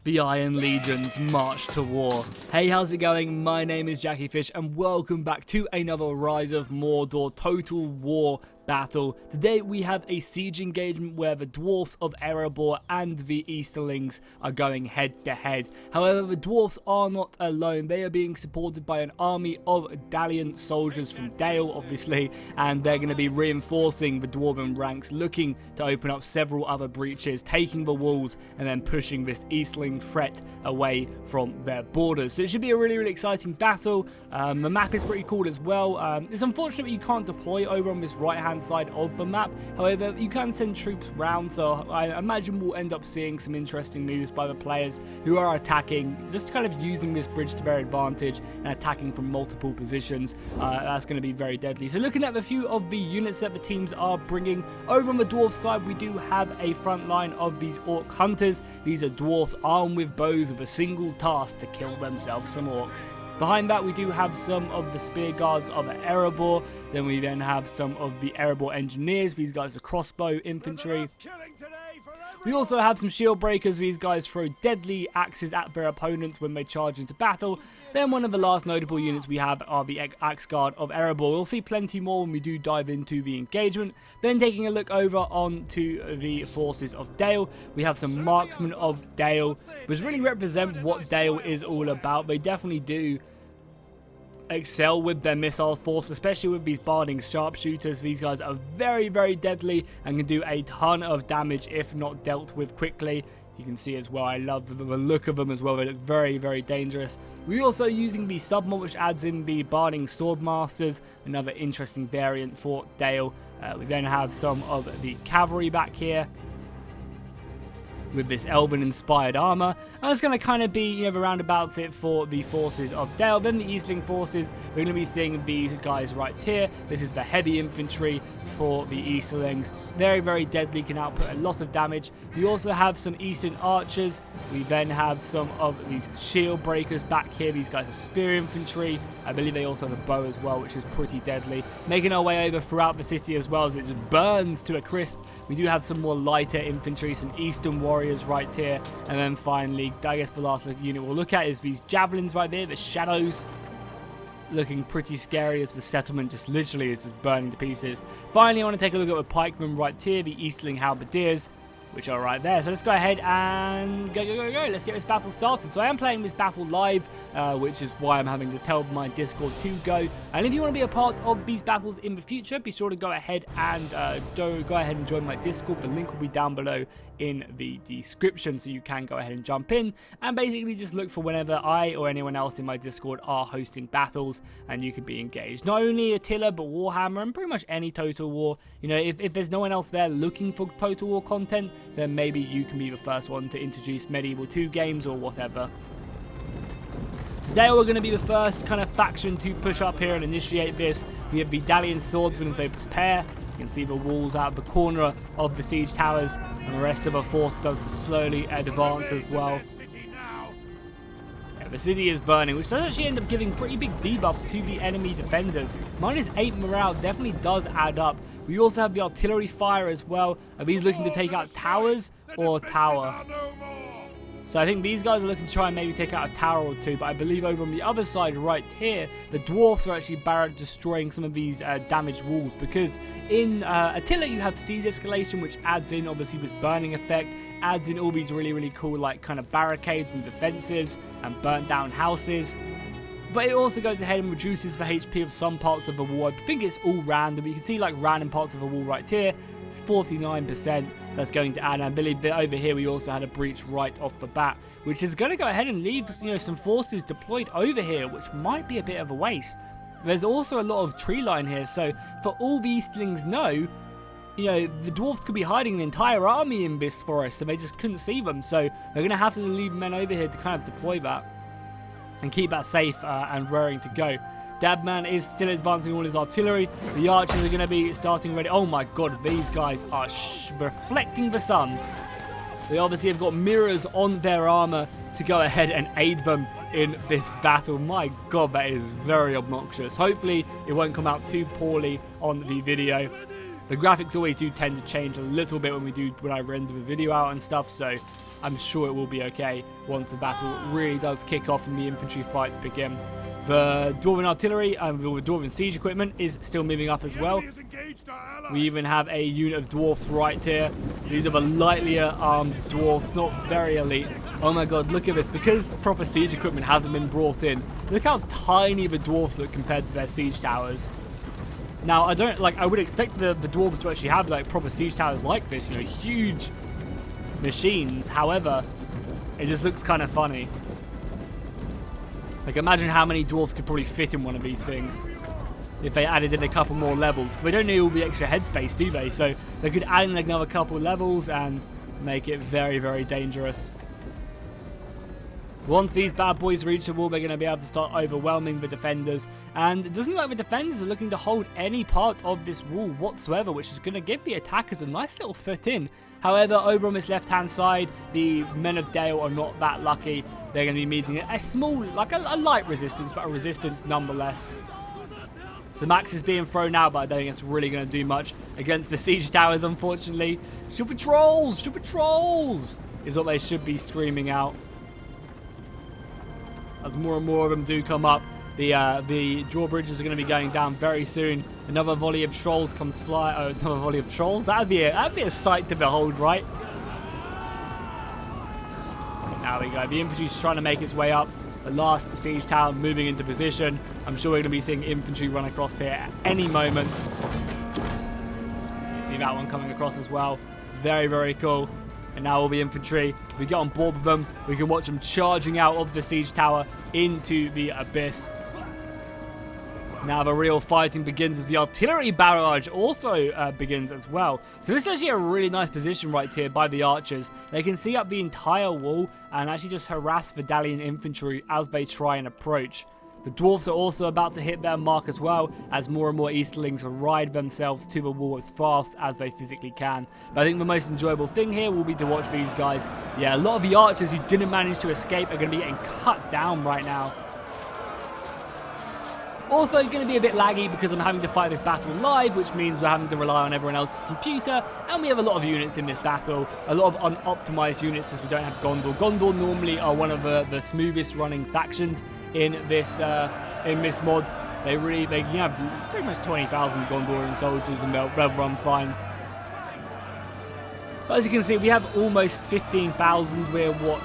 The Iron Legions march to war. Hey, how's it going? My name is jackiefishhh and welcome back to another Rise of Mordor Total War battle. Today we have a siege engagement where the Dwarfs of Erebor and the Easterlings are going head to head. However, the Dwarfs are not alone. They are being supported by an army of Dalian soldiers from Dale, obviously, and they're going to be reinforcing the Dwarven ranks, looking to open up several other breaches, taking the walls and then pushing this Eastling threat away from their borders. So it should be a really exciting battle. The map is pretty cool as well. It's unfortunate that you can't deploy over on this right hand side of the map. However, you can send troops round, so I imagine we'll end up seeing some interesting moves by the players who are attacking, just kind of using this bridge to their advantage and attacking from multiple positions. That's going to be very deadly. So looking at a few of the units that the teams are bringing, over on the Dwarf side we do have a front line of these Orc Hunters. These are Dwarfs armed with bows with a single task to kill themselves some Orcs. Behind that we do have some of the Spear Guards of Erebor. Then we have some of the Erebor Engineers. These guys are crossbow infantry. We also have some shield breakers. These guys throw deadly axes at their opponents when they charge into battle. Then one of the last notable units we have are the Axe Guard of Erebor. We'll see plenty more when we do dive into the engagement. Then taking a look over onto the forces of Dale, we have some marksmen of Dale, which really represent what Dale is all about. They definitely do excel with their missile force, especially with these barding sharpshooters. These guys are very deadly and can do a ton of damage if not dealt with quickly. You can see as well, I love the look of them as well. They look very dangerous. We're also using the submod, which adds in the barding swordmasters, another interesting variant for Dale. We then have some of the cavalry back here with this elven-inspired armor, and it's going to kind of be, the roundabouts it for the forces of Dale. Then the Eastling forces, we're going to be seeing these guys right here. This is the heavy infantry for the Easterlings. Very deadly, can output a lot of damage. We also have some Eastern archers. We then have some of these shield breakers back here. These guys are spear infantry. I believe they also have a bow as well, which is pretty deadly. Making our way over throughout the city as well, as it just burns to a crisp. We do have some more lighter infantry, some Eastern warriors right here. And then finally, I guess the last unit we'll look at is these javelins right there, the shadows. Looking pretty scary as the settlement just literally is just burning to pieces. Finally, I want to take a look at the pikemen right here, the Eastling halberdiers, which are right there. So let's go ahead and go. Let's get this battle started. So I am playing this battle live, which is why I'm having to tell my Discord to go. And if you want to be a part of these battles in the future, be sure to go ahead and join my Discord. The link will be down below in the description, so you can go ahead and jump in and basically just look for whenever I or anyone else in my Discord are hosting battles, and you can be engaged. Not only Attila, but Warhammer, and pretty much any Total War. If there's no one else there looking for Total War content, then maybe you can be the first one to introduce Medieval 2 games or whatever. Today we're going to be the first kind of faction to push up here and initiate this. We have the Dalian swordsmen as they prepare. You can see the walls out of the corner of the siege towers, and the rest of the force does slowly advance as well. The city is burning, which does actually end up giving pretty big debuffs to the enemy defenders. -8 morale definitely does add up. We also have the artillery fire as well. Are these looking to take out towers or tower? So I think these guys are looking to try and maybe take out a tower or two, but I believe over on the other side right here, the Dwarfs are actually destroying some of these damaged walls, because in Attila you have siege escalation, which adds in obviously this burning effect, adds in all these really cool like kind of barricades and defenses and burnt down houses. But it also goes ahead and reduces the HP of some parts of the wall. I think it's all random. You can see like random parts of the wall right here. It's 49% that's going to add. And I believe that over here we also had a breach right off the bat, which is going to go ahead and leave some forces deployed over here, which might be a bit of a waste. There's also a lot of tree line here, so for all the Eastlings know, the Dwarfs could be hiding an entire army in this forest and they just couldn't see them. So they're going to have to leave men over here to kind of deploy that and keep that safe and raring to go. Dabman is still advancing all his artillery. The archers are going to be starting ready. Oh my god, these guys are reflecting the sun. They obviously have got mirrors on their armor to go ahead and aid them in this battle. My god, that is very obnoxious. Hopefully it won't come out too poorly on the video. The graphics always do tend to change a little bit when I render the video out and stuff, so I'm sure it will be okay once the battle really does kick off and the infantry fights begin. The Dwarven artillery and the Dwarven siege equipment is still moving up as well. We even have a unit of dwarfs right here. These are the lightlier armed dwarfs, not very elite. Oh my god, look at this. Because proper siege equipment hasn't been brought in, look how tiny the dwarfs look compared to their siege towers. Now, I would expect the dwarves to actually have like proper siege towers like this, you know, huge machines. However, it just looks kind of funny. Like, imagine how many dwarves could probably fit in one of these things if they added in a couple more levels. They don't need all the extra headspace, do they? So they could add in another couple levels and make it very, very dangerous. Once these bad boys reach the wall, they're going to be able to start overwhelming the defenders. And it doesn't look like the defenders are looking to hold any part of this wall whatsoever, which is going to give the attackers a nice little foot in. However, over on this left-hand side, the Men of Dale are not that lucky. They're going to be meeting a small, like a light resistance, but a resistance nonetheless. So Max is being thrown out, but I don't think it's really going to do much against the siege towers, unfortunately. Shoot patrols! Shoot patrols! Is what they should be screaming out. As more and more of them do come up, the drawbridges are going to be going down very soon. Another volley of trolls comes fly. Oh, another volley of trolls. That'd be a sight to behold, right? Now we go. The infantry's trying to make its way up. The last siege tower moving into position. I'm sure we're going to be seeing infantry run across here at any moment. You see that one coming across as well. Very, very cool. And now all the infantry, if we get on board with them, we can watch them charging out of the siege tower into the abyss. Now the real fighting begins as the artillery barrage also begins as well. So this is actually a really nice position right here by the archers. They can see up the entire wall and actually just harass the Dalian infantry as they try and approach. The dwarfs are also about to hit their mark as well, as more and more Easterlings ride themselves to the wall as fast as they physically can. But I think the most enjoyable thing here will be to watch these guys. Yeah, a lot of the archers who didn't manage to escape are going to be getting cut down right now. Also, going to be a bit laggy because I'm having to fight this battle live, which means we're having to rely on everyone else's computer, and we have a lot of units in this battle, a lot of unoptimized units since we don't have Gondor. Gondor normally are one of the smoothest running factions in this mod. They have pretty much 20,000 Gondorian soldiers and they'll run fine. But as you can see, we have almost 15,000. We're what,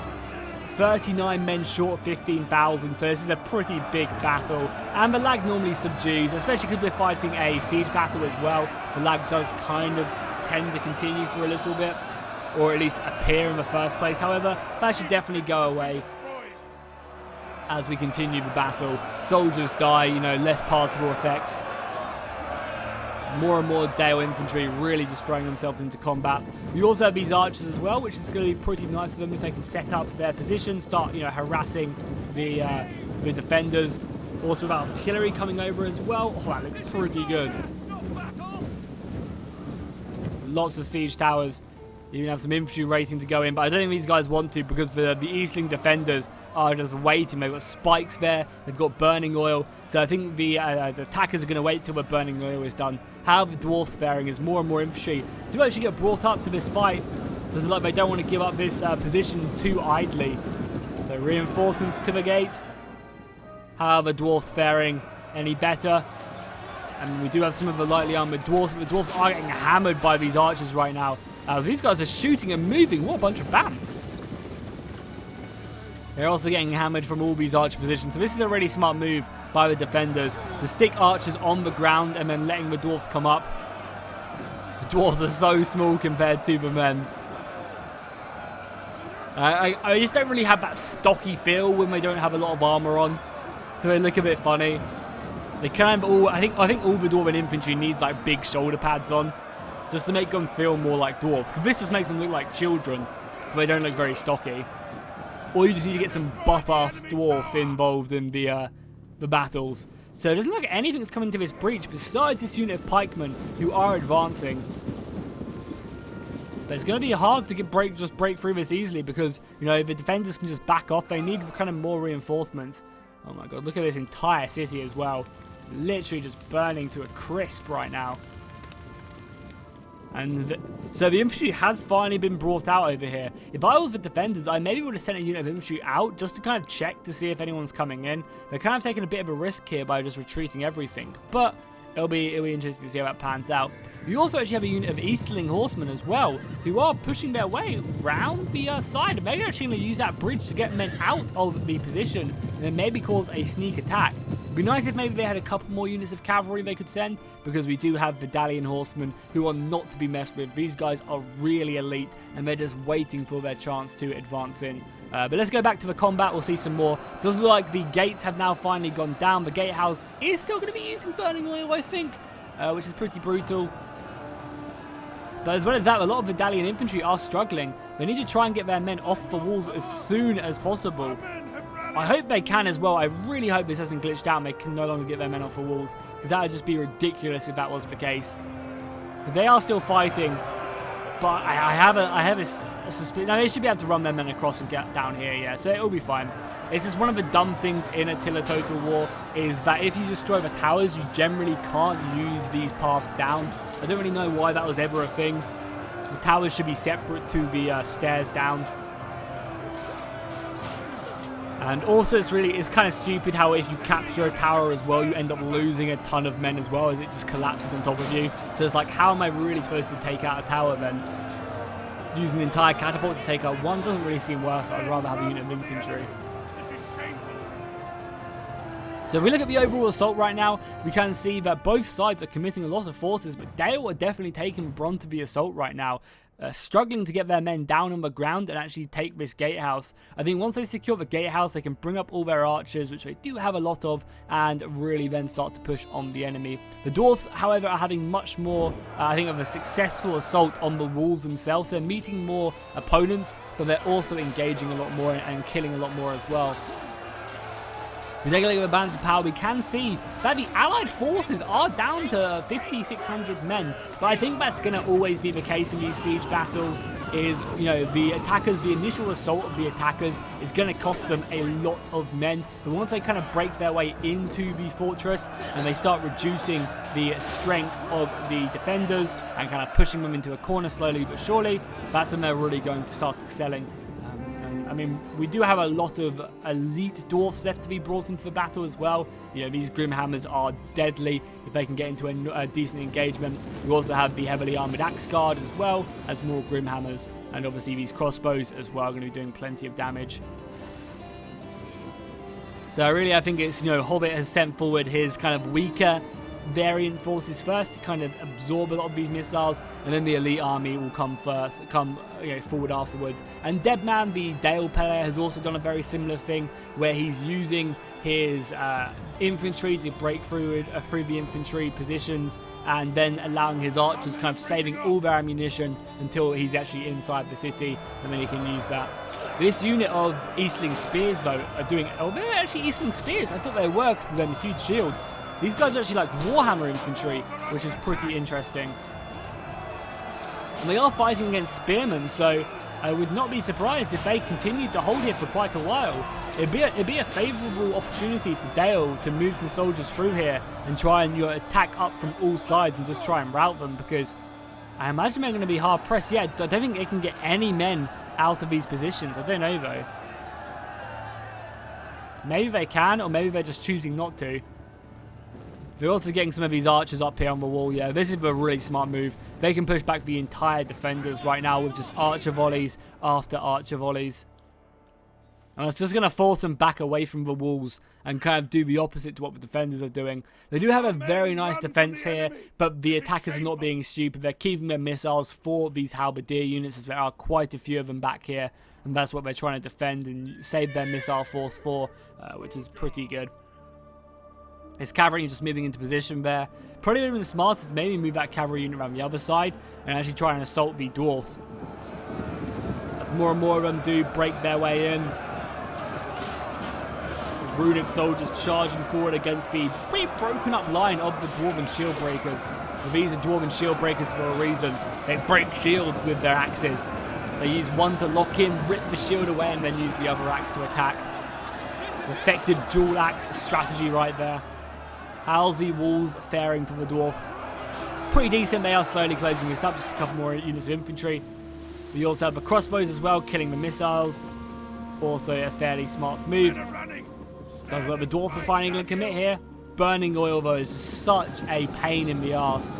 39 men short of 15,000, so this is a pretty big battle. And the lag normally subdues, especially because we're fighting a siege battle as well. The lag does kind of tend to continue for a little bit, or at least appear in the first place. However, that should definitely go away as we continue the battle. Soldiers die, you know, less particle effects. More and more Dale infantry really just throwing themselves into combat. We also have these archers as well, which is going to be pretty nice of them if they can set up their position, start, you know, harassing the defenders. Also with artillery coming over as well. Oh, that looks pretty good. Lots of siege towers. You even have some infantry waiting to go in, but I don't think these guys want to because the Eastling defenders are just waiting. They've got spikes there, they've got burning oil, so I think the attackers are going to wait till the burning oil is done. How the dwarfs faring is more and more infantry do actually get brought up to this fight. So it's like they don't want to give up this position too idly. So reinforcements to the gate. How are the dwarfs faring? Any better? And we do have some of the lightly armored dwarfs, but the dwarfs are getting hammered by these archers right now. These guys are shooting and moving. What a bunch of bats. They're also getting hammered from all these archer positions. So this is a really smart move by the defenders to stick archers on the ground and then letting the dwarfs come up. The dwarfs are so small compared to the men. I just don't really have that stocky feel when they don't have a lot of armor on. So they look a bit funny. They can all, I think all the Dwarven infantry needs like big shoulder pads on, just to make them feel more like dwarves. Because this just makes them look like children, because they don't look very stocky. Or you just need to get some buff-ass dwarfs involved in the battles. So it doesn't look like anything's coming to this breach besides this unit of pikemen who are advancing. But it's going to be hard to just break through this easily because, you know, the defenders can just back off. They need kind of more reinforcements. Oh my god, look at this entire city as well. Literally just burning to a crisp right now. And so the infantry has finally been brought out over here. If I was the defenders, I maybe would have sent a unit of infantry out just to kind of check to see if anyone's coming in. They're kind of taking a bit of a risk here by just retreating everything. But it'll be interesting to see how that pans out. We also actually have a unit of Easterling horsemen as well, who are pushing their way round the side. Maybe actually going to use that bridge to get men out of the position and then maybe cause a sneak attack. It'd be nice if maybe they had a couple more units of cavalry they could send, because we do have Medallion horsemen who are not to be messed with. These guys are really elite and they're just waiting for their chance to advance in. But let's go back to the combat. We'll see some more. Does look like the gates have now finally gone down. The gatehouse is still going to be using burning oil, I think, which is pretty brutal. But as well as that, a lot of Medallion infantry are struggling. They need to try and get their men off the walls as soon as possible. I hope they can as well. I really hope this hasn't glitched out and they can no longer get their men off the walls, because that would just be ridiculous if that was the case. But they are still fighting, but I have a suspicion. No, they should be able to run their men across and get down here, yeah, so it'll be fine. It's just one of the dumb things in Attila Total War is that if you destroy the towers, you generally can't use these paths down. I don't really know why that was ever a thing. The towers should be separate to the stairs down. And also it's kind of stupid how if you capture a tower as well, you end up losing a ton of men as well, as it just collapses on top of you. So it's like, how am I really supposed to take out a tower then? Using the entire catapult to take out one doesn't really seem worth it. I'd rather have a unit of infantry. So if we look at the overall assault right now, we can see that both sides are committing a lot of forces, but Dale are definitely taking the brunt of the assault right now. Struggling to get their men down on the ground and actually take this gatehouse. I think once they secure the gatehouse, they can bring up all their archers, which they do have a lot of, and really then start to push on the enemy. The Dwarfs, however, are having much more, I think, of a successful assault on the walls themselves. They're meeting more opponents, but they're also engaging a lot more and killing a lot more as well. If we take a look at the balance of power, we can see that the allied forces are down to 5,600 men. But I think that's going to always be the case in these siege battles, is, you know, the attackers, the initial assault of the attackers is going to cost them a lot of men. But once they kind of break their way into the fortress and they start reducing the strength of the defenders and kind of pushing them into a corner slowly but surely, that's when they're really going to start excelling. I mean, we do have a lot of elite dwarfs left to be brought into the battle as well. You know, these Grimhammers are deadly if they can get into a decent engagement. We also have the heavily armored axe guard as well as more Grimhammers, and obviously these crossbows as well are going to be doing plenty of damage. So really, I think it's, you know, Hobbit has sent forward his kind of weaker variant forces first to kind of absorb a lot of these missiles, and then the elite army will come forward afterwards. And Deadman, the Dale player, has also done a very similar thing where he's using his infantry to break through the infantry positions, and then allowing his archers kind of saving all their ammunition until he's actually inside the city, and then he can use that. This unit of Eastling Spears, though, are doing... Oh, they're actually Eastling Spears. I thought they were because of them huge shields. These guys are actually like Warhammer infantry, which is pretty interesting. And they are fighting against Spearmen, so I would not be surprised if they continued to hold here for quite a while. It'd be a favourable opportunity for Dale to move some soldiers through here and try and, you know, attack up from all sides and just try and rout them, because I imagine they're going to be hard pressed. Yeah, I don't think they can get any men out of these positions. I don't know though. Maybe they can, or maybe they're just choosing not to. They're also getting some of these archers up here on the wall. Yeah, this is a really smart move. They can push back the entire defenders right now with just archer volleys after archer volleys. And it's just going to force them back away from the walls and kind of do the opposite to what the defenders are doing. They do have a very nice defense here, but the attackers are not being stupid. They're keeping their missiles for these halberdier units, as there are quite a few of them back here. And that's what they're trying to defend and save their missile force for, which is pretty good. His cavalry just moving into position there. Probably would have been smarter to maybe move that cavalry unit around the other side and actually try and assault the dwarfs. As more and more of them do break their way in. The runic soldiers charging forward against the pretty broken up line of the dwarven shield breakers. Well, these are dwarven shield breakers for a reason. They break shields with their axes. They use one to lock in, rip the shield away, and then use the other axe to attack. It's effective dual axe strategy right there. How's the walls faring for the dwarfs? pretty decent. They are slowly closing this up. Just a couple more units of infantry. We also have the crossbows as well, killing the missiles. Also a fairly smart move. Does look the dwarfs are finally going to commit here. Burning oil though is such a pain in the ass.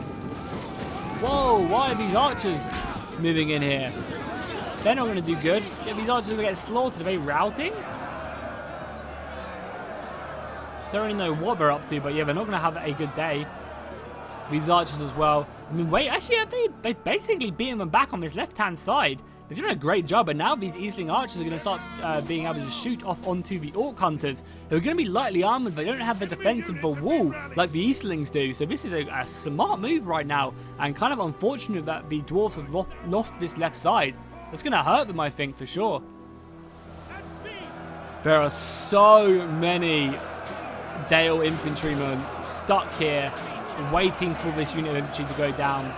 Whoa, why are these archers moving in here? They're not going to do good. Yeah, these archers are going to get slaughtered. Are they routing? Don't really know what they're up to, but yeah, they're not going to have a good day. These archers as well. I mean, wait, actually, they basically beating them back on this left-hand side. They're doing a great job, and now these Eastling archers are going to start being able to shoot off onto the Orc hunters, who are going to be lightly armored. They don't have the defense of the wall like the Eastlings do, so this is a smart move right now, and kind of unfortunate that the Dwarves have lost this left side. It's going to hurt them, I think, for sure. There are so many Dale infantrymen stuck here, waiting for this unit of infantry to go down.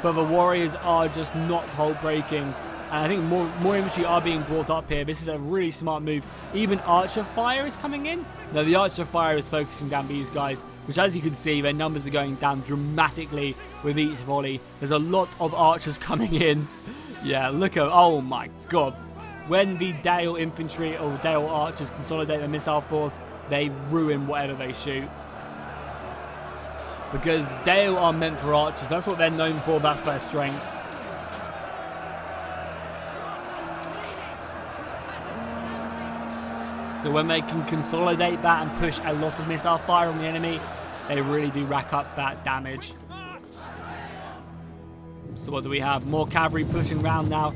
But the warriors are just not hold breaking. And I think more infantry are being brought up here. This is a really smart move. Even archer fire is coming in. No, the archer fire is focusing down these guys, which as you can see, their numbers are going down dramatically with each volley. There's a lot of archers coming in. Yeah, look at, oh my god. When the Dale infantry or Dale archers consolidate their missile force, they ruin whatever they shoot. Because Dale are meant for archers. That's what they're known for. That's their strength. So when they can consolidate that and push a lot of missile fire on the enemy, they really do rack up that damage. So what do we have? More cavalry pushing around now.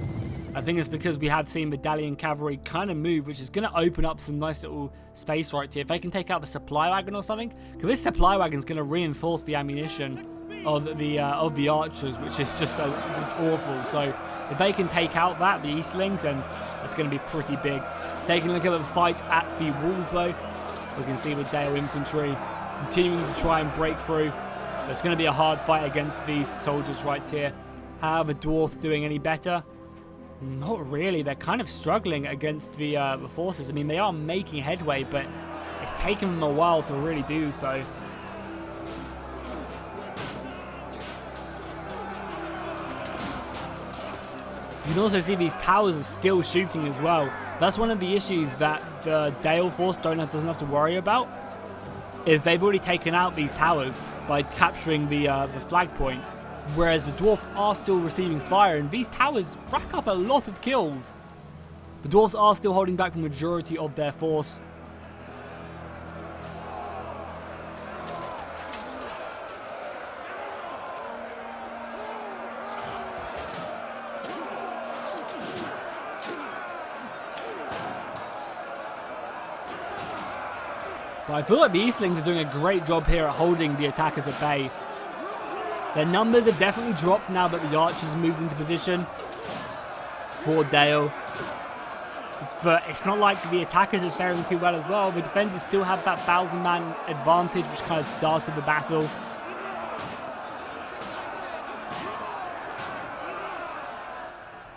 I think it's because we had seen Medallion cavalry kind of move, which is going to open up some nice little space right here. If they can take out the supply wagon or something, because this supply wagon is going to reinforce the ammunition of the archers, which is just awful. So if they can take out that, the Eastlings, then it's going to be pretty big. Taking a look at the fight at the walls, though, we can see the Dale infantry continuing to try and break through. It's going to be a hard fight against these soldiers right here. How are the Dwarfs doing any better? Not really. They're kind of struggling against the forces. I mean, they are making headway, but it's taken them a while to really do so. You can also see these towers are still shooting as well. That's one of the issues that the Dale force doesn't have to worry about, is they've already taken out these towers by capturing the flag point. Whereas the Dwarfs are still receiving fire, and these towers rack up a lot of kills. The Dwarfs are still holding back the majority of their force. But I feel like the Eastlings are doing a great job here at holding the attackers at bay. Their numbers have definitely dropped now that the archers have moved into position for Dale. But it's not like the attackers are faring too well as well. The defenders still have that 1,000-man advantage, which kind of started the battle.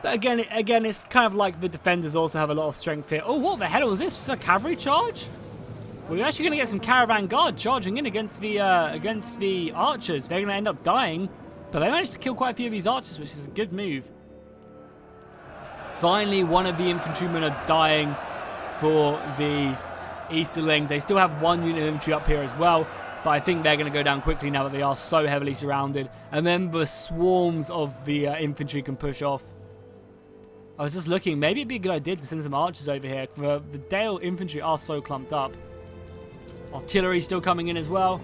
But again, it's kind of like the defenders also have a lot of strength here. Oh, what the hell was this? Was this a cavalry charge? We're actually going to get some caravan guard charging in against the archers. They're going to end up dying, but they managed to kill quite a few of these archers, which is a good move. Finally, one of the infantrymen are dying for the Easterlings. They still have one unit of infantry up here as well, but I think they're going to go down quickly now that they are so heavily surrounded. And then the swarms of the infantry can push off. I was just looking, maybe it'd be a good idea to send some archers over here. The Dale infantry are so clumped up. Artillery still coming in as well.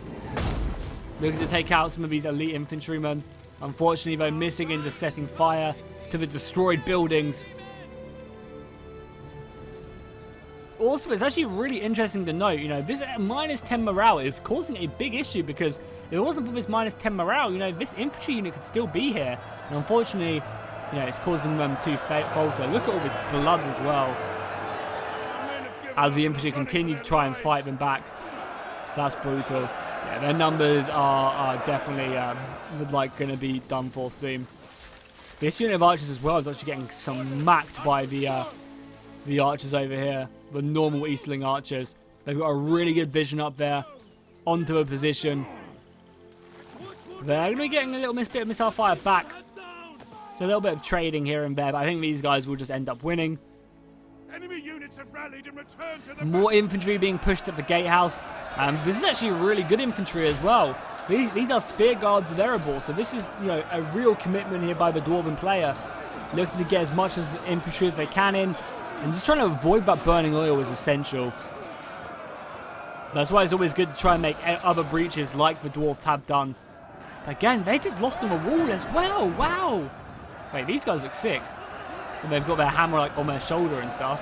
Looking to take out some of these elite infantrymen. Unfortunately, they're missing in just setting fire to the destroyed buildings. Also, it's actually really interesting to note, you know, this -10 morale is causing a big issue, because if it wasn't for this -10 morale, you know, this infantry unit could still be here. And unfortunately, you know, it's causing them to falter. Look at all this blood as well, as the infantry continue to try and fight them back. That's brutal. Yeah, their numbers are definitely going to be done for soon. This unit of archers as well is actually getting smacked by the archers over here, the normal Eastling archers. They've got a really good vision up there, onto a position. They're going to be getting a little bit of missile fire back. So a little bit of trading here and there, but I think these guys will just end up winning. Enemy units have rallied and returned to the More infantry being pushed at the gatehouse. This is actually really good infantry as well. These are spear guards variable, so this is, you know, a real commitment here by the Dwarven player, looking to get as much as infantry as they can in, and just trying to avoid that burning oil is essential. That's why it's always good to try and make other breaches like the Dwarves have done. But again, they just lost on a wall as well. Wow. Wait, these guys look sick. And they've got their hammer like on their shoulder and stuff.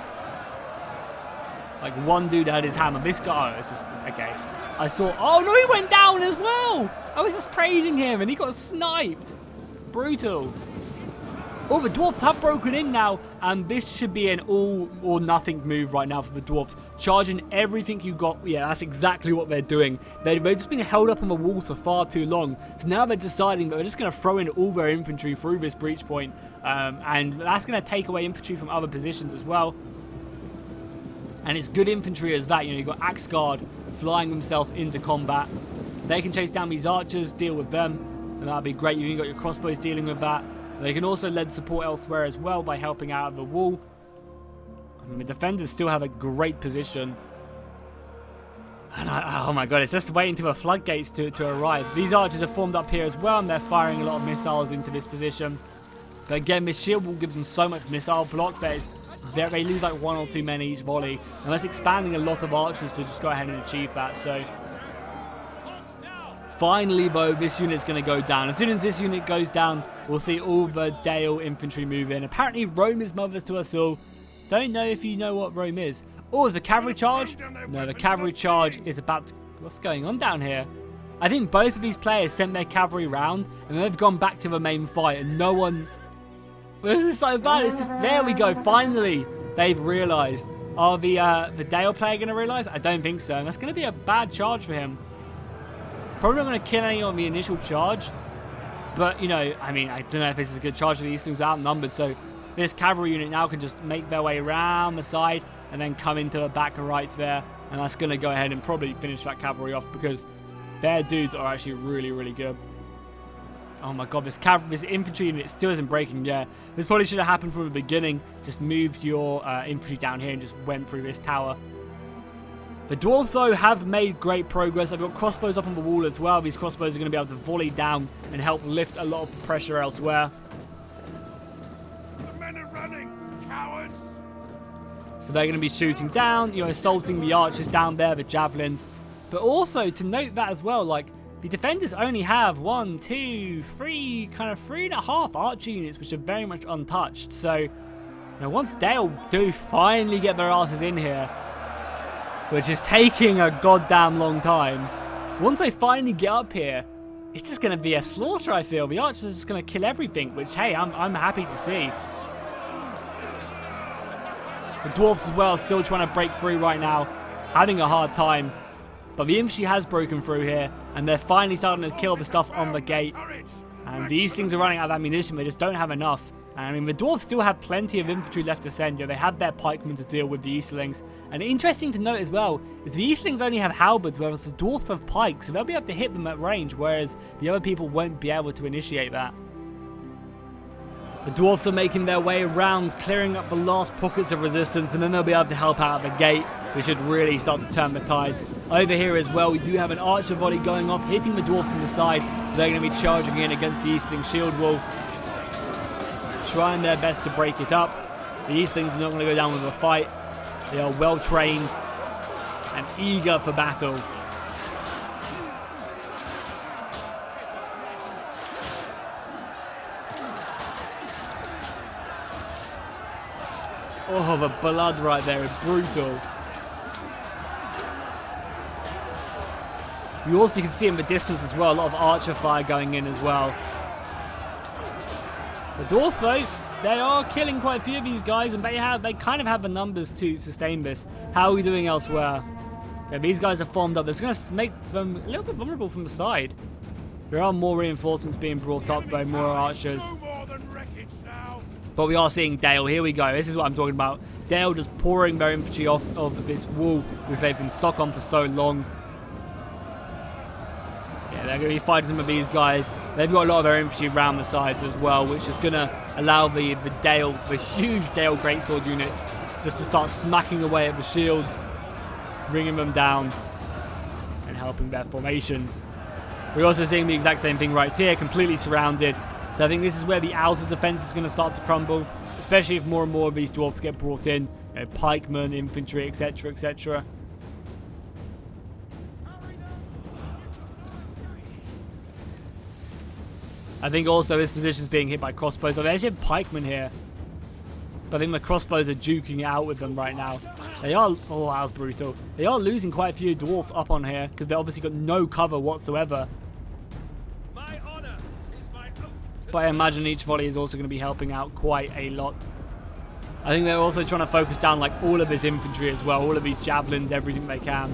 Like one dude had his hammer. This guy, oh, it's just, okay. I saw, oh no, he went down as well. I was just praising him and he got sniped. Brutal. Oh, the Dwarves have broken in now, and this should be an all or nothing move right now for the Dwarves. Charging everything you got. Yeah, that's exactly what they're doing. They've just been held up on the walls for far too long. So now they're deciding that they're just going to throw in all their infantry through this breach point. And that's going to take away infantry from other positions as well. And it's good infantry as that. You know, you've got Axe Guard flying themselves into combat. They can chase down these archers, deal with them, and that'll be great. You've even got your crossbows dealing with that. They can also lend support elsewhere as well by helping out of the wall. I mean, the defenders still have a great position. And oh my god, it's just waiting for the floodgates to arrive. These archers are formed up here as well, and they're firing a lot of missiles into this position. But again, this shield wall gives them so much missile block that they lose like one or two men each volley. And that's expanding a lot of archers to just go ahead and achieve that. So finally, though, this unit's going to go down. As soon as this unit goes down, we'll see all the Dale infantry move in. Apparently, Rome is mothers to us all. Don't know if you know what Rome is. Oh, the Cavalry Charge? No, the Cavalry Charge is about to... What's going on down here? I think both of these players sent their cavalry round, and then they've gone back to the main fight, and no one... This is so bad. It's just... There we go. Finally, they've realised. Are the Dale player going to realise? I don't think so. And that's going to be a bad charge for him. Probably not going to kill any on the initial charge. But, you know, I mean, I don't know if this is a good charge for these things are outnumbered. So this cavalry unit now can just make their way around the side and then come into the back right there. And that's going to go ahead and probably finish that cavalry off because their dudes are actually really, really good. Oh my god, this infantry unit still isn't breaking. Yeah, this probably should have happened from the beginning. Just moved your infantry down here and just went through this tower. The Dwarves, though, have made great progress. They've got crossbows up on the wall as well. These crossbows are going to be able to volley down and help lift a lot of pressure elsewhere. The men are running, cowards. So they're going to be shooting down, you know, assaulting the archers down there, the javelins. But also, to note that as well, like, the defenders only have 1, 2, 3, kind of 3.5 archer units, which are very much untouched. So, you know, once Dale do finally get their asses in here, which is taking a goddamn long time. Once they finally get up here, it's just going to be a slaughter, I feel. The archers are just going to kill everything, which, hey, I'm happy to see. The Dwarves as well, still trying to break through right now, having a hard time. But the infantry has broken through here, and they're finally starting to kill the stuff on the gate. And the Eastlings are running out of ammunition, they just don't have enough. And I mean, the Dwarves still have plenty of infantry left to send. You know, they have their pikemen to deal with the Eastlings. And interesting to note as well, is the Eastlings only have halberds, whereas the Dwarves have pikes, so they'll be able to hit them at range, whereas the other people won't be able to initiate that. The Dwarves are making their way around, clearing up the last pockets of resistance, and then they'll be able to help out at the gate, which should really start to turn the tides. Over here as well, we do have an archer volley going off, hitting the Dwarves from the side. They're going to be charging in against the Eastling shield wall, trying their best to break it up. The Eastlings are not going to go down with a fight. They are well trained and eager for battle. Oh, the blood right there is brutal. You also can see in the distance as well, a lot of archer fire going in as well. The Dwarves, though, they are killing quite a few of these guys, and they kind of have the numbers to sustain this. How are we doing elsewhere? Yeah, these guys are formed up. That's going to make them a little bit vulnerable from the side. There are more reinforcements being brought up, though, more archers. But we are seeing Dale. Here we go. This is what I'm talking about. Dale just pouring their infantry off of this wall, which they've been stuck on for so long. Yeah, they're going to be fighting some of these guys. They've got a lot of their infantry around the sides as well, which is going to allow the huge Dale Greatsword units just to start smacking away at the shields, bringing them down and helping their formations. We're also seeing the exact same thing right here, completely surrounded. So I think this is where the outer defense is going to start to crumble, especially if more and more of these dwarfs get brought in, you know, pikemen, infantry, etc., etc. I think also this position is being hit by crossbows. I've actually have pikemen here, but I think the crossbows are duking it out with them right now. They are, oh, that was brutal. They are losing quite a few dwarfs up on here because they've obviously got no cover whatsoever. But I imagine each volley is also going to be helping out quite a lot. I think they're also trying to focus down like all of this infantry as well, all of these javelins, everything they can.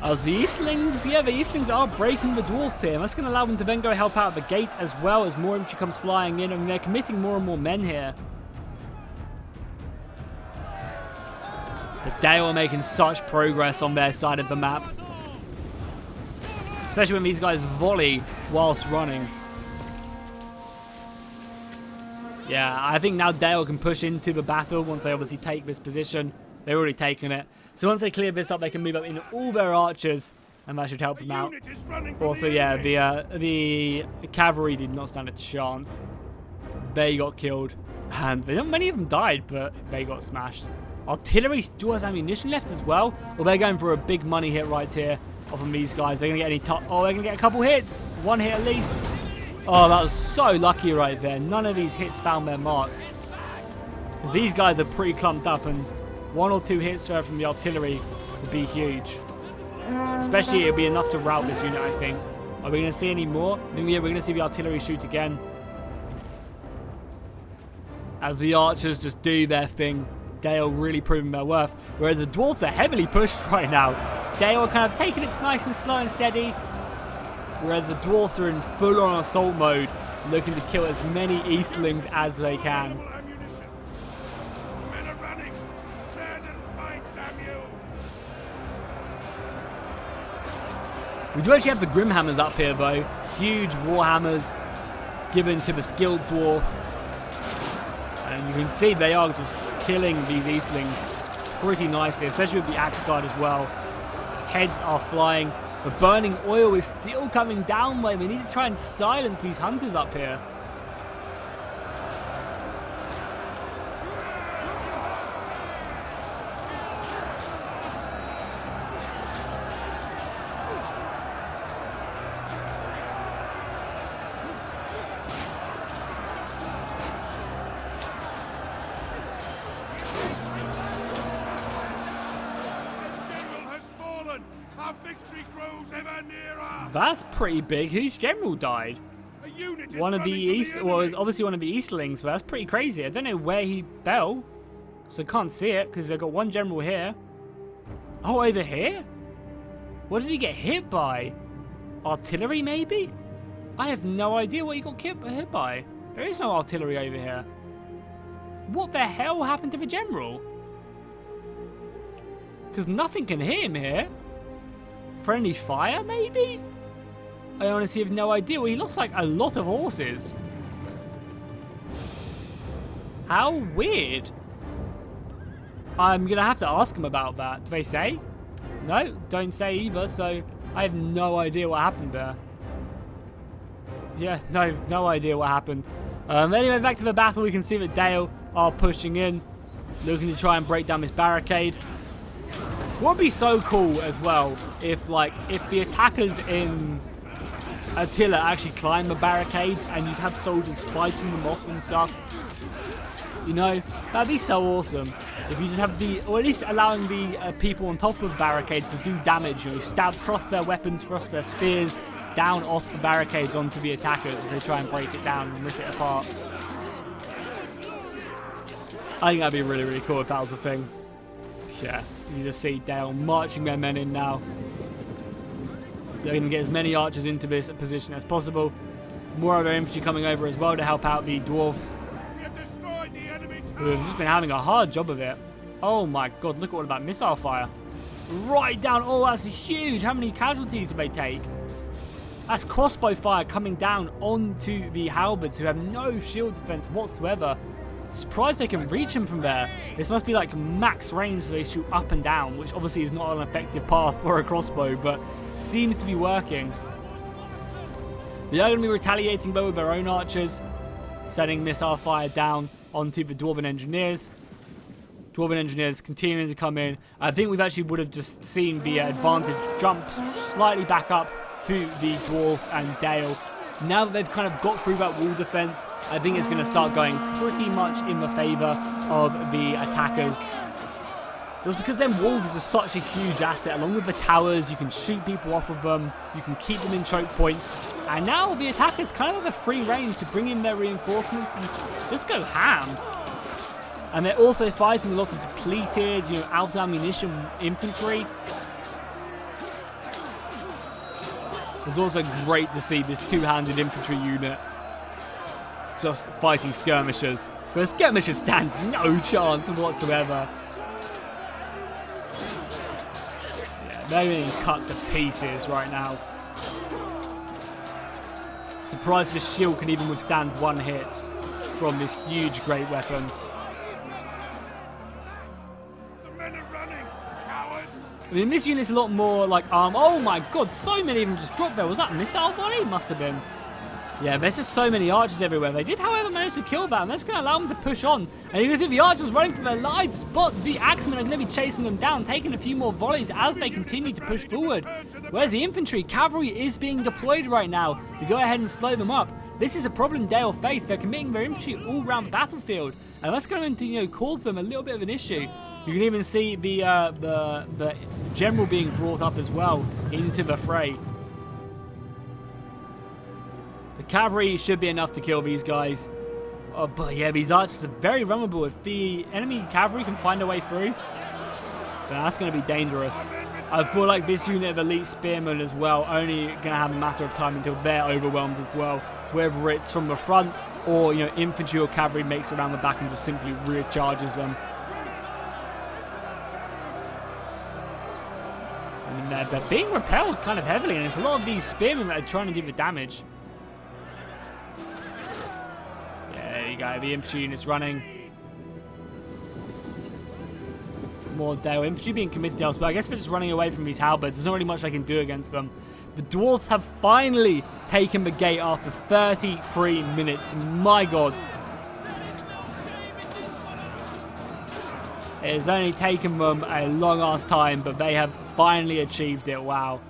As the Eastlings, yeah, the Eastlings are breaking the dwarfs here. And that's going to allow them to then go help out at the gate as well as more infantry comes flying in. I mean, they're committing more and more men here. But Dale are making such progress on their side of the map. Especially when these guys volley whilst running. Yeah, I think now Dale can push into the battle once they obviously take this position. They've already taken it. So once they clear this up, they can move up in all their archers, and that should help them out. Also, yeah, the cavalry did not stand a chance. They got killed, and many of them died, but they got smashed. Artillery still has ammunition left as well. Well, they're going for a big money hit right here off of these guys. They're going to get they're going to get a couple hits. One hit at least. Oh, that was so lucky right there. None of these hits found their mark. These guys are pretty clumped up, and one or two hits from the artillery would be huge. Especially, it would be enough to rout this unit, I think. Are we going to see any more? I think, yeah, we're going to see the artillery shoot again. As the archers just do their thing. Dale really proving their worth. Whereas the dwarves are heavily pushed right now. Dale kind of taking it nice and slow and steady. Whereas the dwarfs are in full-on assault mode, looking to kill as many Eastlings as they can. We do actually have the Grimhammers up here though. Huge warhammers given to the skilled dwarfs. And you can see they are just killing these Eastlings pretty nicely, especially with the Axe Guard as well. Heads are flying. The burning oil is still coming down. We need to try and silence these hunters up here. That's pretty big. Whose general died? One of the East, well, obviously one of the Eastlings, but that's pretty crazy. I don't know where he fell, so I can't see it because they've got one general here. Oh, over here? What did he get hit by? Artillery, maybe? I have no idea what he got hit by. There is no artillery over here. What the hell happened to the general? Because nothing can hit him here. Friendly fire, maybe? I honestly have no idea. Well, he looks like a lot of horses. How weird. I'm going to have to ask him about that. Do they say? No, don't say either, so I have no idea what happened there. Yeah, no idea what happened. Anyway, back to the battle. We can see that Dale are pushing in, looking to try and break down this barricade. What would be so cool as well if the attackers in Attila actually climb the barricade and you'd have soldiers fighting them off and stuff. You know, that'd be so awesome. If you just have or at least allowing the people on top of barricades to do damage, you know, thrust their weapons, thrust their spears down off the barricades onto the attackers as they try and break it down and rip it apart. I think that'd be really, really cool if that was a thing. Yeah, you just see Dale marching their men in now. They're going to get as many archers into this position as possible. More of their infantry coming over as well to help out the dwarves, who have just been having a hard job of it. Oh my god, look at all of that missile fire. right down. Oh, that's huge. How many casualties did they take? That's crossbow fire coming down onto the halberds who have no shield defense whatsoever. Surprised they can reach him from there. This must be like max range, so they shoot up and down, which obviously is not an effective path for a crossbow, but seems to be working. They are going to be retaliating though with their own archers, setting missile fire down onto the Dwarven engineers. Dwarven engineers continuing to come in. I think we've actually would have just seen the advantage jump slightly back up to the Dwarves and Dale. Now that they've kind of got through that wall defense, I think it's going to start going pretty much in the favor of the attackers. Just because them walls are just such a huge asset. Along with the towers, you can shoot people off of them, you can keep them in choke points, and now the attackers kind of have a free range to bring in their reinforcements and just go ham. And they're also fighting a lot of depleted, out of ammunition infantry. It's also great to see this two-handed infantry unit just fighting skirmishers. But skirmishers stand no chance whatsoever. Yeah, they're being cut to pieces right now. Surprised the shield can even withstand one hit from this huge great weapon. I mean, this unit's a lot more like oh my god, so many of them just dropped there. Was that a missile volley? Must have been. Yeah, there's just so many archers everywhere. They did, however, manage to kill that, and that's going to allow them to push on. And you can see the archers running for their lives, but the axemen are going to be chasing them down, taking a few more volleys as they continue to push forward. Where's the infantry? Cavalry is being deployed right now to go ahead and slow them up. This is a problem Dale face. They're committing their infantry all around the battlefield, and that's going to cause them a little bit of an issue. You can even see the general being brought up as well into the fray. The cavalry should be enough to kill these guys. Oh, but yeah, these archers are very vulnerable. If the enemy cavalry can find a way through, then that's going to be dangerous. I feel like this unit of elite spearmen as well, only going to have a matter of time until they're overwhelmed as well. Whether it's from the front or, infantry or cavalry makes around the back and just simply rear charges them. They're being repelled kind of heavily, and it's a lot of these spearmen that are trying to do the damage. Yeah, there you go, the infantry unit's running. More Dale infantry being committed elsewhere. I guess they're just running away from these halberds. There's not really much they can do against them. The Dwarves have finally taken the gate after 33 minutes. My god. It has only taken them a long ass time, but they have finally achieved it. Wow.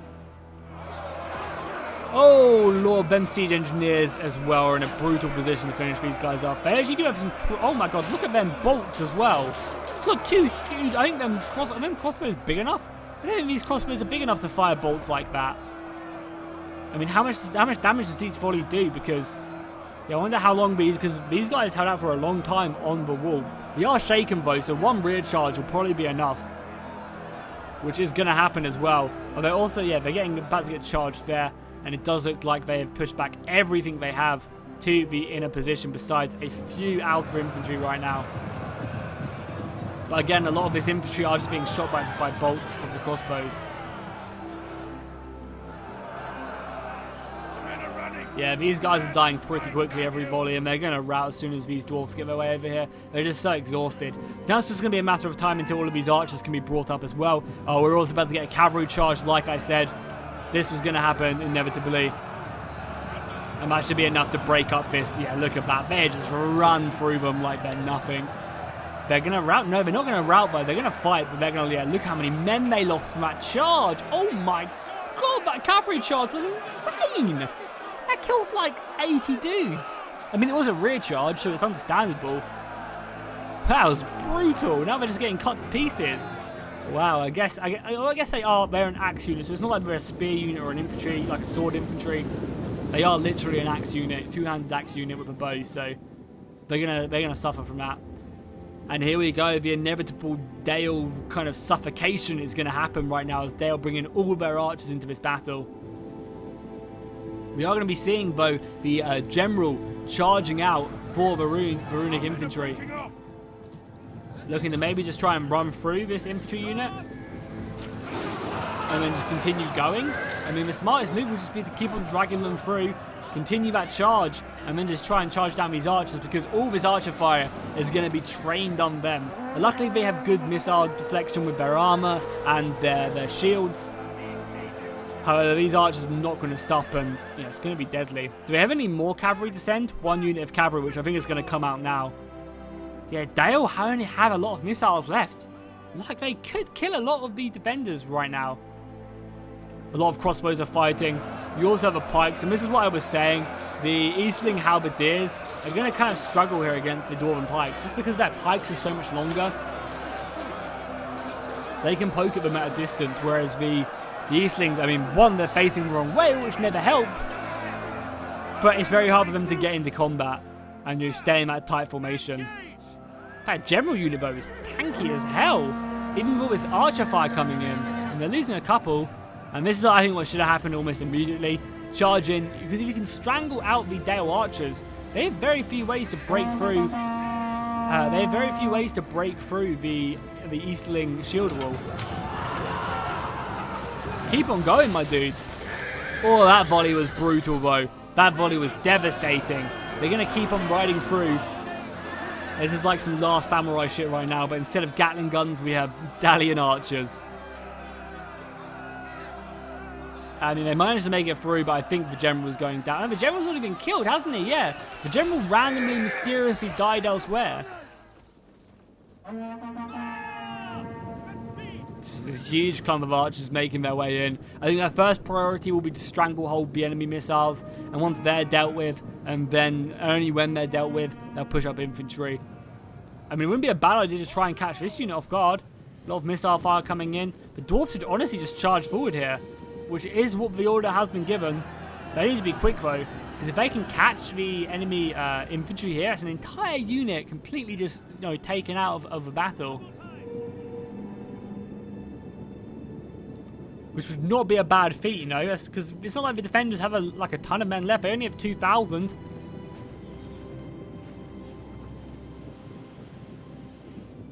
Oh lord, them siege engineers as well are in a brutal position to finish these guys off. They actually do have some... Oh my god, look at them bolts as well. It's got two huge... I think them crossbows big enough. I don't think these crossbows are big enough to fire bolts like that. I mean, how much damage does each volley do? Because... yeah, I wonder how long because these guys held out for a long time on the wall. We are shaken though, so one rear charge will probably be enough. Which is going to happen as well. Although also, yeah, they're about to get charged there. And it does look like they have pushed back everything they have to the inner position besides a few outer infantry right now. But again, a lot of this infantry are just being shot by bolts of the crossbows. Yeah, these guys are dying pretty quickly every volley, and they're going to rout as soon as these dwarves get their way over here. They're just so exhausted. So now it's just going to be a matter of time until all of these archers can be brought up as well. We're also about to get a cavalry charge, like I said. This was going to happen inevitably. And that should be enough to break up this. Yeah, look at that. They just run through them like they're nothing. They're going to rout. No, they're not going to rout, though. They're going to fight, but they're going to... yeah, look how many men they lost from that charge. Oh, my God. That cavalry charge was insane. That killed like 80 dudes. I mean, it was a rear charge, so it's understandable. That was brutal. Now they're just getting cut to pieces. Wow, I guess they are. They're an axe unit, so it's not like they're a spear unit or an infantry, like a sword infantry. They are literally an axe unit, two-handed axe unit with a bow. So they're gonna suffer from that. And here we go. The inevitable Dale kind of suffocation is going to happen right now as Dale bring in all their archers into this battle. We are going to be seeing, though, the general charging out for the runic infantry. Looking to maybe just try and run through this infantry unit. and then just continue going. I mean, the smartest move would just be to keep on dragging them through, continue that charge, and then just try and charge down these archers, because all this archer fire is going to be trained on them. But luckily, they have good missile deflection with their armor and their shields. However, these archers are not going to stop, and it's going to be deadly. Do we have any more cavalry to send? 1 unit of cavalry, which I think is going to come out now. Yeah, Dale only have a lot of missiles left. Like, they could kill a lot of the defenders right now. A lot of crossbows are fighting. You also have the pikes, and this is what I was saying. The Eastling halberdiers are going to kind of struggle here against the Dwarven pikes, just because their pikes are so much longer. They can poke at them at a distance, whereas the Eastlings, I mean, one, they're facing the wrong way, which never helps. But it's very hard for them to get into combat and you stay in that tight formation. That general unit, though, is tanky as hell. Even with this archer fire coming in. And they're losing a couple. And this is, I think, what should have happened almost immediately. Charge in. Because if you can strangle out the Dale archers, they have very few ways to break through. The Eastling shield wall. Keep on going, my dudes. Oh, that volley was brutal, though. That volley was devastating. They're going to keep on riding through. This is like some Last Samurai shit right now, but instead of Gatling guns, we have Dalian archers. I mean, they managed to make it through, but I think the general was going down. And the general's already been killed, hasn't he? Yeah. The general randomly, mysteriously died elsewhere. This huge clump of archers making their way in. I think their first priority will be to stranglehold the enemy missiles, and once they're dealt with, and then only when they're dealt with, they'll push up infantry. I mean, it wouldn't be a bad idea to try and catch this unit off guard. A lot of missile fire coming in. The Dwarves should honestly just charge forward here, which is what the order has been given. They need to be quick though, because if they can catch the enemy infantry here, it's an entire unit completely just taken out of the battle. Which would not be a bad feat, because it's not like the defenders have a ton of men left. They only have 2,000.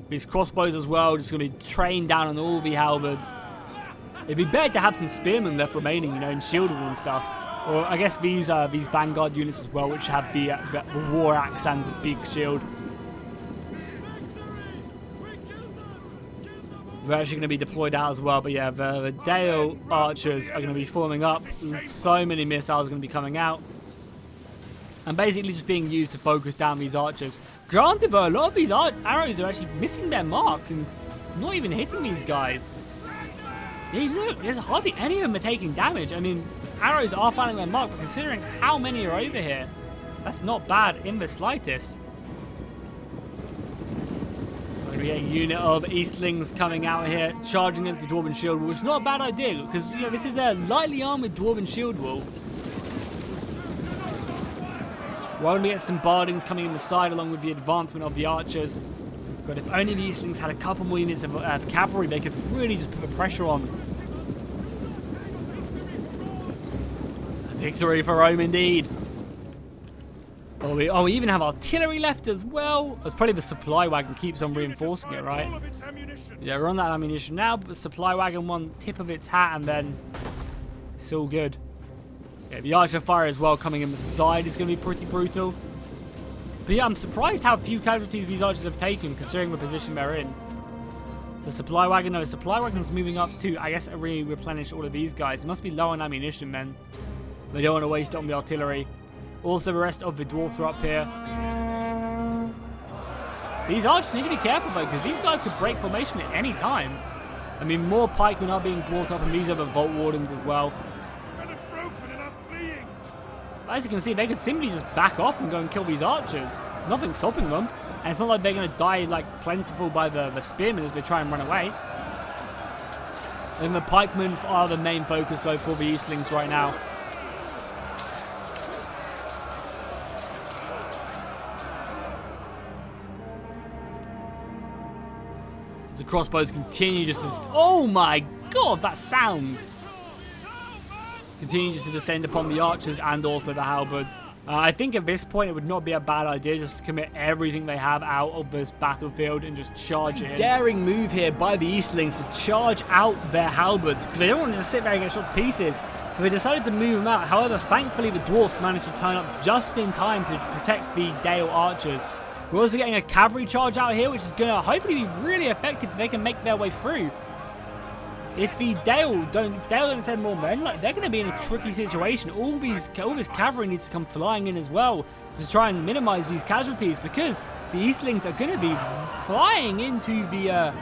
These crossbows as well, just going to be trained down on all the halberds. It'd be better to have some spearmen left remaining, in shield wall and stuff. Or I guess these vanguard units as well, which have the war axe and the big shield. They're actually going to be deployed out as well, but yeah, the Dale archers are going to be forming up. So many missiles are going to be coming out. And basically just being used to focus down these archers. Granted though, a lot of these arrows are actually missing their mark and not even hitting these guys. Hey, look, there's hardly any of them are taking damage. I mean, arrows are finding their mark, but considering how many are over here, that's not bad in the slightest. We get a unit of Eastlings coming out here, charging into the Dwarven shield wall, which is not a bad idea, because this is their lightly armored Dwarven shield wall. We're going to get some bardings coming in the side along with the advancement of the archers. But if only the Eastlings had a couple more units of cavalry, they could really just put the pressure on. A victory for Rome indeed. Oh, we even have artillery left as well. It's probably the supply wagon keeps on reinforcing it, right? Yeah, we're on that ammunition now, but the supply wagon one tip of its hat and then it's all good. Yeah, the archer fire as well coming in the side is going to be pretty brutal. But yeah, I'm surprised how few casualties these archers have taken considering the position they're in. The supply wagon, no, the supply wagon's moving up to, I guess, replenish all of these guys. It must be low on ammunition then. They don't want to waste it on the artillery. Also, the rest of the dwarfs are up here. These archers need to be careful though, because these guys could break formation at any time. I mean, more pikemen are being brought up, and these are the Vault Wardens as well. As you can see, they could simply just back off and go and kill these archers. Nothing's stopping them. And it's not like they're going to die like plentiful by the spearmen as they try and run away. And the pikemen are the main focus though for the Eastlings right now. The crossbows continue just to... Oh my god, that sound! Continue just to descend upon the archers and also the halberds. I think at this point it would not be a bad idea just to commit everything they have out of this battlefield and just charge it in. Daring move here by the Eastlings to charge out their halberds because they don't want to just sit there and get shot to pieces. So they decided to move them out. However, thankfully the Dwarfs managed to turn up just in time to protect the Dale archers. We're also getting a Cavalry Charge out here, which is going to hopefully be really effective if they can make their way through. If Dale don't send more men, like, they're going to be in a tricky situation. All this cavalry needs to come flying in as well to try and minimize these casualties because the Eastlings are going to be flying into the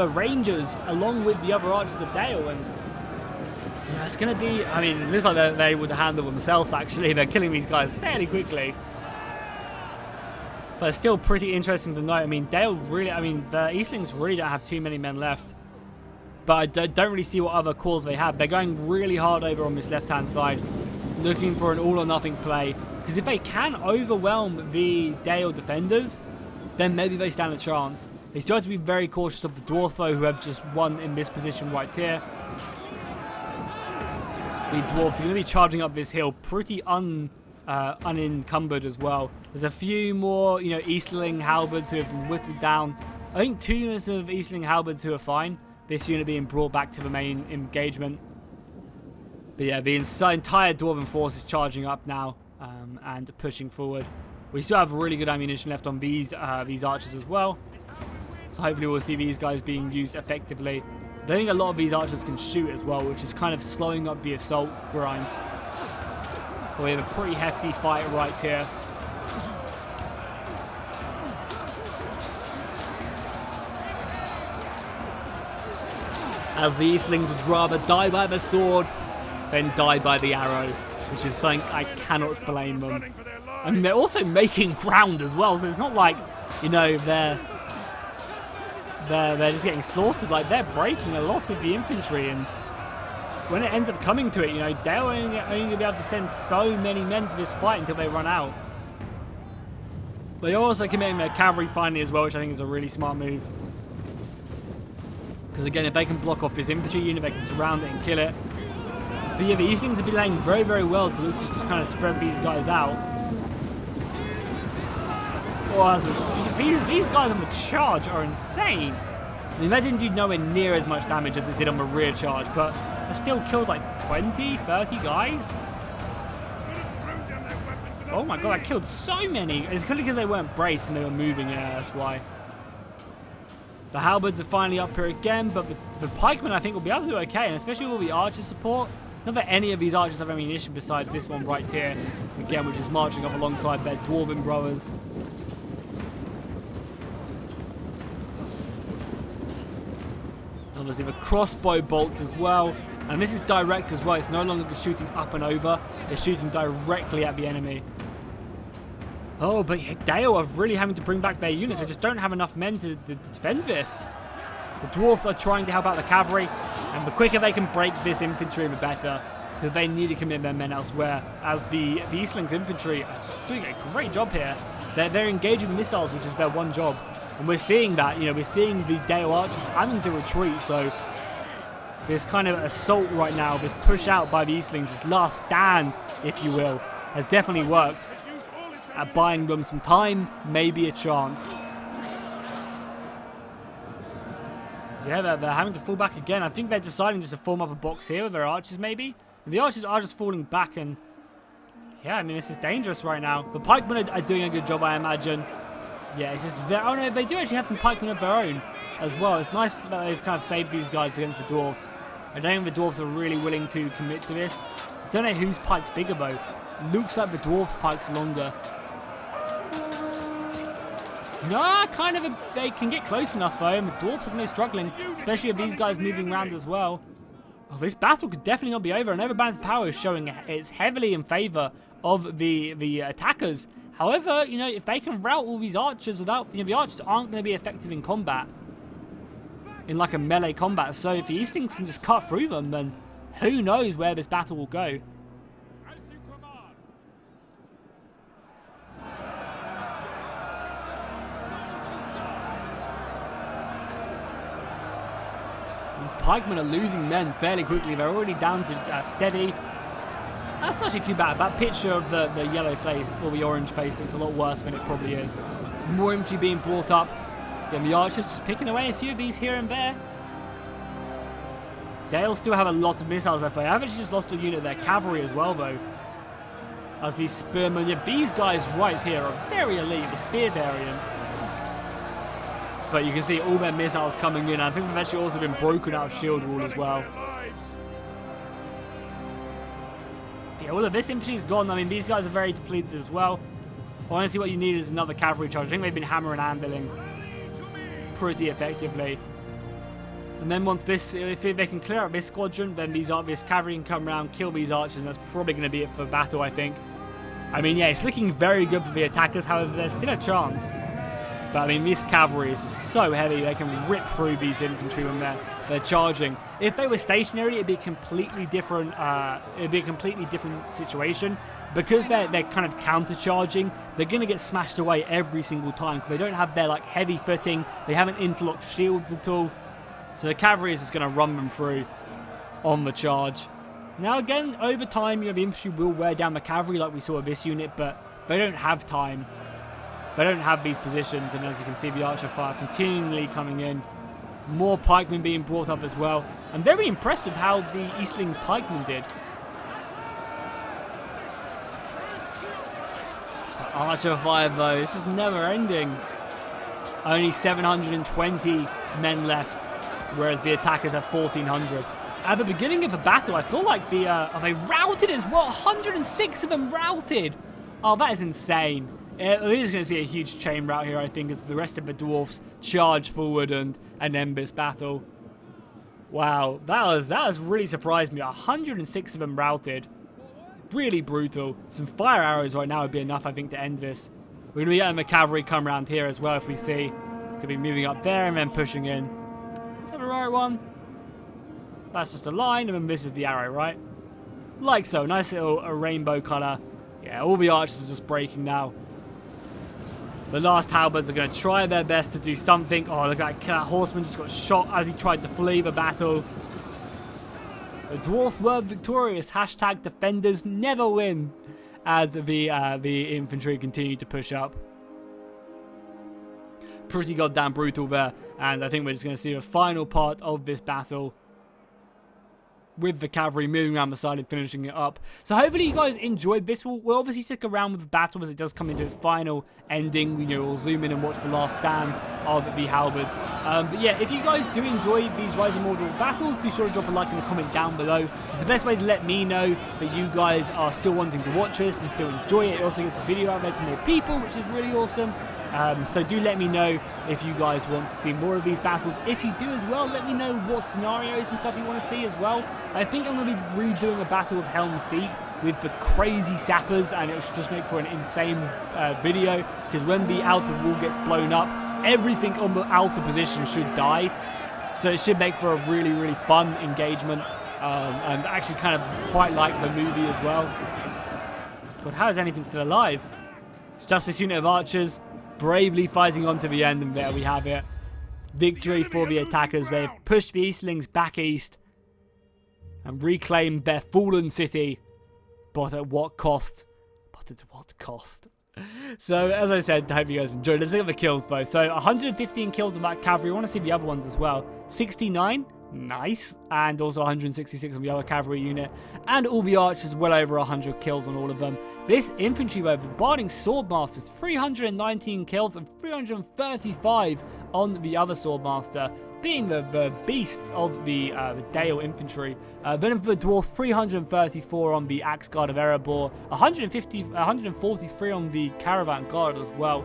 Rangers along with the other archers of Dale, and yeah, it's going to be. I mean, it looks like they're able to handle themselves. Actually, they're killing these guys fairly quickly. But it's still pretty interesting to note. I mean, the Eastlings really don't have too many men left. But I don't really see what other calls they have. They're going really hard over on this left-hand side, looking for an all-or-nothing play. Because if they can overwhelm the Dale defenders, then maybe they stand a chance. They still have to be very cautious of the Dwarves, though, who have just won in this position right here. The Dwarves are going to be charging up this hill pretty unencumbered as well. There's a few more, Eastling halberds who have been whittled down. I think 2 units of Eastling halberds who are fine. This unit being brought back to the main engagement. But yeah, the entire Dwarven force is charging up now and pushing forward. We still have really good ammunition left on these archers as well. So hopefully we'll see these guys being used effectively. I think a lot of these archers can shoot as well, which is kind of slowing up the assault grind. But we have a pretty hefty fight right here. As the Eastlings would rather die by the sword than die by the arrow, which is something I cannot blame them. And they're also making ground as well, so it's not like, they're just getting slaughtered. Like, they're breaking a lot of the infantry, and when it ends up coming to it, they're only going to be able to send so many men to this fight until they run out. They're also committing their cavalry finally as well, which I think is a really smart move. Because again, if they can block off this infantry unit, they can surround it and kill it. But yeah, the Eastlings have been playing very, very well to just kind of spread these guys out. Oh, these guys on the charge are insane. I mean, they didn't do nowhere near as much damage as they did on the rear charge, but they still killed like 20, 30 guys. Oh my god, I killed so many. It's clearly because they weren't braced and they were moving. Yeah, that's why. The halberds are finally up here again, but the pikemen I think will be able to do okay, and especially with all the archer support. Not that any of these archers have ammunition besides this one right here, again, which is marching up alongside their Dwarven brothers. Obviously the crossbow bolts as well, and this is direct as well. It's no longer shooting up and over, it's shooting directly at the enemy. Oh, but Dale are really having to bring back their units. They just don't have enough men to defend this. The Dwarves are trying to help out the cavalry, and the quicker they can break this infantry, the better, because they need to commit their men elsewhere. As the Eastlings infantry are just doing a great job here. They're engaging missiles, which is their one job. And we're seeing that, we're seeing the Dale archers having to retreat, so this kind of assault right now, this push out by the Eastlings, this last stand, if you will, has definitely worked. At buying them some time, maybe a chance. Yeah, they're having to fall back again. I think they're deciding just to form up a box here with their archers, maybe. The archers are just falling back, and yeah, I mean, this is dangerous right now. The pikemen are doing a good job, I imagine. Yeah, it's just oh no, they do actually have some pikemen of their own as well. It's nice that they've kind of saved these guys against the Dwarves. I don't think the Dwarves are really willing to commit to this. I don't know whose pike's bigger though. Looks like the Dwarves' pike's longer. Nah, kind of they can get close enough though, and the Dwarves are going to be struggling, especially with these guys moving around as well. Oh, this battle could definitely not be over, and Overband's power is showing it's heavily in favour of the attackers. However, if they can rout all these archers without, the archers aren't going to be effective in combat, in like a melee combat. So if the Eastlings can just cut through them, then who knows where this battle will go. These pikemen are losing men fairly quickly. They're already down to steady. That's not actually too bad. That picture of the yellow face, or the orange face, looks a lot worse than it probably is. More infantry being brought up. Then the archers just picking away a few of these here and there. They'll still have a lot of missiles left. I've actually just lost a unit of their cavalry as well, though. As these spearmen, yeah, these guys right here are very elite, the spear variant. But you can see all their missiles coming in. I think they've actually also been broken out of shield wall as well. Yeah, all of this infantry is gone. I mean, these guys are very depleted as well. Honestly, what you need is another cavalry charge. I think they've been hammering and ambling pretty effectively. And then once this, if they can clear out this squadron, then this cavalry can come around, kill these archers, and that's probably going to be it for battle, I think. I mean, yeah, it's looking very good for the attackers. However, there's still a chance. But I mean, this cavalry is just so heavy; they can rip through these infantry when they're charging. If they were stationary, it'd be a completely different. Situation. Because they're kind of counter-charging, they're going to get smashed away every single time because they don't have their like heavy footing. They haven't interlocked shields at all. So the cavalry is just going to run them through on the charge. Now again, over time, the infantry will wear down the cavalry like we saw with this unit, but they don't have time. They don't have these positions, and as you can see, the archer fire continually coming in. More pikemen being brought up as well. I'm very impressed with how the Eastling pikemen did. Archer fire though, this is never ending. Only 720 men left, whereas the attackers have 1,400. At the beginning of the battle, I feel like are they routed as well? 106 of them routed! Oh, that is insane. We're just going to see a huge chain rout here, I think, as the rest of the dwarfs charge forward and end this battle. Wow, that was really surprised me. 106 of them routed. Really brutal. Some fire arrows right now would be enough, I think, to end this. We're going to be getting the cavalry come around here as well, if we see. Could be moving up there and then pushing in. Is that the right one? That's just a line, and then this is the arrow, right? Like so. Nice little rainbow colour. Yeah, all the archers are just breaking now. The last halberds are going to try their best to do something. Oh, look at that horseman just got shot as he tried to flee the battle. The dwarfs were victorious. Hashtag defenders never win. As the infantry continue to push up. Pretty goddamn brutal there. And I think we're just going to see the final part of this battle, with the cavalry moving around the side and finishing it up. So hopefully you guys enjoyed this. We'll obviously stick around with the battle as it does come into its final ending. We'll zoom in and watch the last stand of the halberds. But yeah, if you guys do enjoy these Rise of Mordor battles, be sure to drop a like and a comment down below. It's the best way to let me know that you guys are still wanting to watch this and still enjoy it. It also gets the video out there to more people, which is really awesome. So do let me know if you guys want to see more of these battles. If you do as well, let me know what scenarios and stuff you want to see as well. I think I'm going to be redoing a battle of Helm's Deep with the crazy sappers, and it should just make for an insane video, because when the outer wall gets blown up, everything on the outer position should die. So it should make for a really, really fun engagement, and actually kind of quite like the movie as well. God, how is anything still alive? It's just this unit of archers bravely fighting on to the end, and there we have it. Victory for the attackers. They've pushed the Eastlings back east and reclaimed their fallen city. But at what cost? But at what cost? So, as I said, I hope you guys enjoyed. Let's look at the kills, though. So, 115 kills on that cavalry. I want to see the other ones as well. 69. Nice. And also 166 on the other cavalry unit. And all the archers, well over 100 kills on all of them. This infantry, though, the Barding Swordmasters, 319 kills and 335 on the other Swordmaster, being the beasts of the Dale infantry. Then for the Dwarfs, 334 on the Axe Guard of Erebor, 143 on the Caravan Guard as well.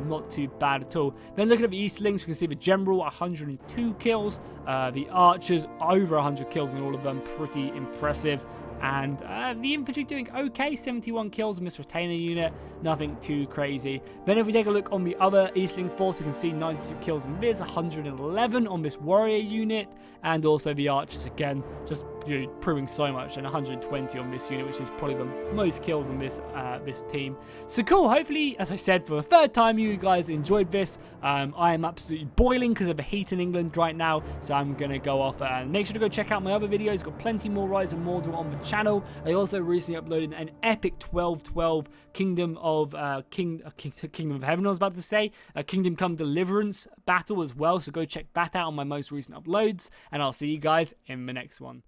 Not too bad at all. Then looking at the Eastlings, we can see the General, 102 kills. The Archers, over 100 kills on all of them. Pretty impressive. And the infantry doing okay, 71 kills in this retainer unit, nothing too crazy. Then if we take a look on the other Eastling force, we can see 92 kills on this, 111 on this warrior unit, and also the archers again, just proving so much, and 120 on this unit, which is probably the most kills on this this team. So cool, hopefully, as I said, for the third time, you guys enjoyed this. I am absolutely boiling because of the heat in England right now, so I'm going to go off and make sure to go check out my other videos. Got plenty more Rise of Mordor on the channel. I also recently uploaded an epic 12-12 Kingdom of Kingdom of Heaven, I was about to say, a Kingdom Come Deliverance battle as well, so go check that out on my most recent uploads, and I'll see you guys in the next one.